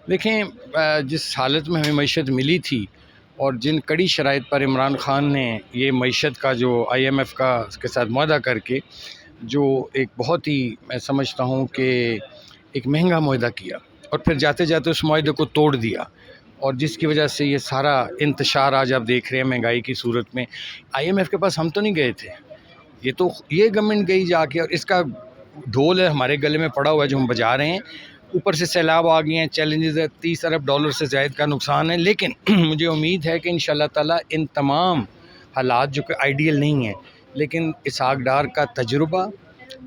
دیکھیں جس حالت میں ہمیں معیشت ملی تھی اور جن کڑی شرائط پر عمران خان نے یہ معیشت کا جو IMF کا کے ساتھ معاہدہ کر کے جو ایک بہت ہی میں سمجھتا ہوں کہ ایک مہنگا معاہدہ کیا اور پھر جاتے جاتے اس معاہدے کو توڑ دیا، اور جس کی وجہ سے یہ سارا انتشار آج آپ دیکھ رہے ہیں مہنگائی کی صورت میں۔ IMF کے پاس ہم تو نہیں گئے تھے، یہ گورنمنٹ گئی جا کے، اور اس کا ڈھول ہے ہمارے گلے میں پڑا ہوا ہے جو ہم بجا رہے ہیں۔ اوپر سے سیلاب آ گئے ہیں، چیلنجز ہے، $30 ارب سے زائد کا نقصان ہے، لیکن مجھے امید ہے کہ انشاءاللہ تعالیٰ ان تمام حالات جو کہ آئیڈیل نہیں ہیں، لیکن اسحاق ڈار کا تجربہ،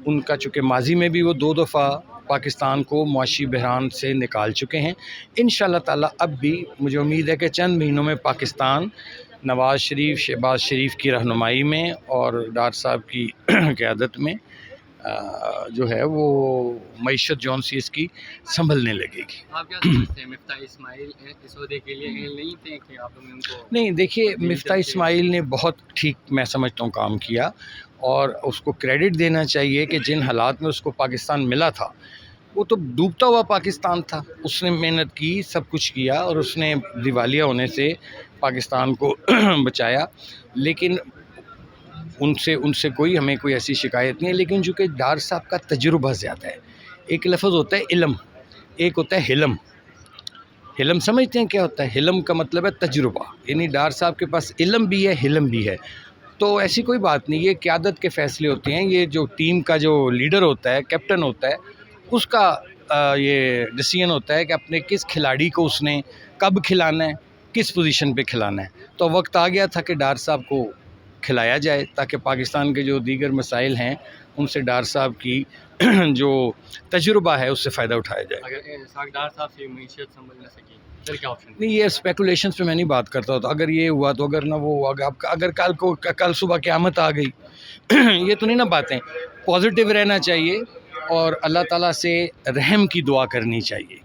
ان کا چونکہ ماضی میں بھی وہ 2 دفعہ پاکستان کو معاشی بحران سے نکال چکے ہیں، انشاءاللہ تعالیٰ اب بھی مجھے امید ہے کہ چند مہینوں میں پاکستان نواز شریف، شہباز شریف کی رہنمائی میں اور ڈار صاحب کی قیادت میں جو ہے وہ معیشت جون سی اس کی سنبھلنے لگے گی۔ آپ کیا سمجھتے ہیں مفتاح اسماعیل اس عہدے کے لیے اہل نہیں تھے کہ آپ نے ان کو؟ نہیں، دیکھیے مفتاح اسماعیل نے بہت ٹھیک میں سمجھتا ہوں کام کیا، اور اس کو کریڈٹ دینا چاہیے کہ جن حالات میں اس کو پاکستان ملا تھا وہ تو ڈوبتا ہوا پاکستان تھا، اس نے محنت کی، سب کچھ کیا، اور اس نے دیوالیہ ہونے سے پاکستان کو بچایا، لیکن ان سے ہمیں کوئی ایسی شکایت نہیں ہے، لیکن چونکہ ڈار صاحب کا تجربہ زیادہ ہے۔ ایک لفظ ہوتا ہے علم، ایک ہوتا ہے حلم۔ حلم سمجھتے ہیں کیا ہوتا ہے؟ حلم کا مطلب ہے تجربہ، یعنی ڈار صاحب کے پاس علم بھی ہے، حلم بھی ہے، تو ایسی کوئی بات نہیں، یہ قیادت کے فیصلے ہوتے ہیں، یہ جو ٹیم کا جو لیڈر ہوتا ہے، کیپٹن ہوتا ہے، اس کا یہ ڈیسیژن ہوتا ہے کہ اپنے کس کھلاڑی کو اس نے کب کھلانا ہے، کس پوزیشن پہ کھلانا ہے۔ تو وقت آ گیا تھا کہ ڈار صاحب کو کھلایا جائے تاکہ پاکستان کے جو دیگر مسائل ہیں ان سے ڈار صاحب کی جو تجربہ ہے اس سے فائدہ اٹھایا جائے۔ اگر اسحاق ڈار صاحب سے معیشت سنبھل نہ سکی پھر کیا آپشن؟ نہیں، یہ اسپیکولیشنز پہ میں نہیں بات کرتا ہوتا، اگر یہ ہوا تو اگر نہ وہ ہوا، اگر کل صبح قیامت آ گئی یہ تو نہیں نا باتیں۔ پازیٹیو رہنا چاہیے اور اللہ تعالیٰ سے رحم کی دعا کرنی چاہیے،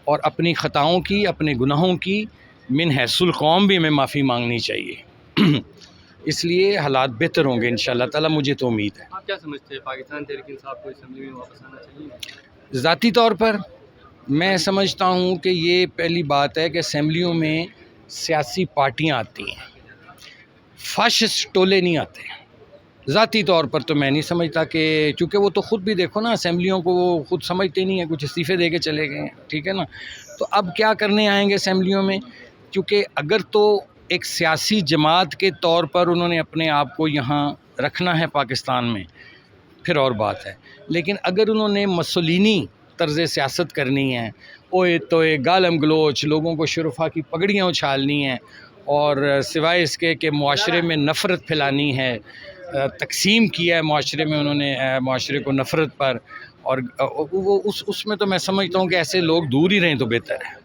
اور اپنی خطاؤں کی، اپنے گناہوں کی من حیث القوم بھی ہمیں معافی مانگنی چاہیے۔ اس لیے حالات بہتر ہوں گے انشاءاللہ تعالیٰ، مجھے تو امید ہے۔ آپ کیا سمجھتے ہیں پاکستان تحریک انصاف کو اسمبلی میں واپس آنا چاہیے؟ ذاتی طور پر میں سمجھتا ہوں کہ یہ پہلی بات ہے کہ اسمبلیوں میں سیاسی پارٹیاں آتی ہیں، فاشسٹ ٹولے نہیں آتے۔ ذاتی طور پر تو میں نہیں سمجھتا کہ، چونکہ وہ تو خود بھی دیکھو نا، اسمبلیوں کو وہ خود سمجھتے نہیں ہیں، کچھ استعفے دے کے چلے گئے ہیں، ٹھیک ہے نا، تو اب کیا کرنے آئیں گے اسمبلیوں میں؟ کیونکہ اگر تو ایک سیاسی جماعت کے طور پر انہوں نے اپنے آپ کو یہاں رکھنا ہے پاکستان میں، پھر اور بات ہے، لیکن اگر انہوں نے مسولینی طرز سیاست کرنی ہے، اوئے توئے گالم گلوچ، لوگوں کو شرفا کی پگڑیاں اچھالنی ہیں، اور سوائے اس کے کہ معاشرے میں نفرت پھیلانی ہے، تقسیم کیا ہے معاشرے میں انہوں نے، معاشرے کو نفرت پر، اور وہ اس میں تو میں سمجھتا ہوں کہ ایسے لوگ دور ہی رہیں تو بہتر ہے۔